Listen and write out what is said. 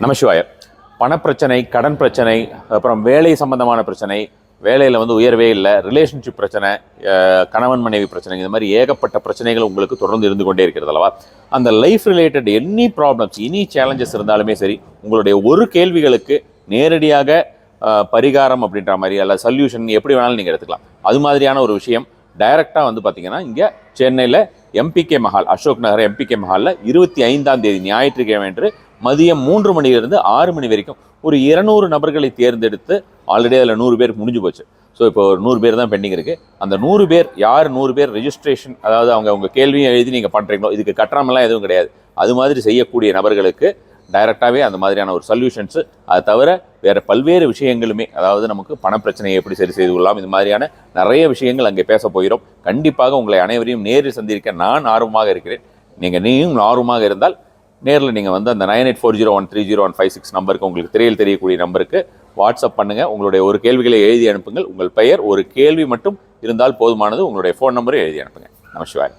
நமசிவாய. பணப்பிரச்சனை, கடன் பிரச்சனை, அப்புறம் வேலை சம்பந்தமான பிரச்சனை, வேலையில் உயர்வே இல்லை, ரிலேஷன்ஷிப் பிரச்சனை, கணவன் மனைவி பிரச்சனை, இந்த மாதிரி ஏகப்பட்ட பிரச்சனைகள் உங்களுக்கு தொடர்ந்து இருந்து கொண்டே இருக்கிறது அல்லவா? அந்த life related any problems, any challenges இருந்தாலுமே சரி, உங்களுடைய ஒரு கேள்விகளுக்கு நேரடியாக பரிகாரம் அப்படின்ற மாதிரி அல்ல சொல்யூஷன் எப்படி வேணாலும் நீங்கள் எடுத்துக்கலாம். அது மாதிரியான ஒரு விஷயம் டைரெக்டாக பார்த்தீங்கன்னா இங்கே சென்னையில் எம்பிகே மஹால், அசோக் நகர் எம்பிகே மஹாலில் 25ஆம் தேதி ஞாயிற்றுக்கிழமை என்று மதியம் 3 மணியிலிருந்து 6 மணி வரைக்கும் ஒரு 200 நபர்களை தேர்ந்தெடுத்து, ஆல்ரெடி அதில் 100 பேர் முடிஞ்சு போச்சு. ஸோ இப்போ ஒரு 100 பேர் தான் பெண்டிங் இருக்குது. அந்த 100 பேர் யார் 100 பேர் ரெஜிஸ்ட்ரேஷன், அதாவது அவங்க கேள்வியும் எழுதி நீங்கள் பண்ணுறீங்களோ, இதுக்கு கட்டணமெல்லாம் எதுவும் கிடையாது, அது மாதிரி செய்யக்கூடிய நபர்களுக்கு டைரெக்டாகவே அந்த மாதிரியான ஒரு சொல்யூஷன்ஸு, அதை தவிர வேறு பல்வேறு விஷயங்களுமே, அதாவது நமக்கு பணப்பிரச்சனையை எப்படி சரி செய்து கொள்ளலாம், இது மாதிரியான நிறைய விஷயங்கள் அங்கே பேச போகிறோம். கண்டிப்பாக உங்களை அனைவரையும் நேரில் சந்திக்க நான் ஆர்வமாக இருக்கிறேன். நீங்களும் ஆர்வமாக இருந்தால் நேரில் நீங்கள் அந்த 9840130156 நம்பருக்கு, உங்களுக்கு திரையில் தெரியக்கூடிய நம்பருக்கு வாட்ஸ்அப் பண்ணுங்கள். உங்களுடைய ஒரு கேள்விகளை எழுதி அனுப்புங்கள். உங்கள் பெயர், ஒரு கேள்வி மட்டும் இருந்தால் போதுமானது. உங்களுடைய ஃபோன் நம்பரை எழுதி அனுப்புங்க. நமசிவாய்.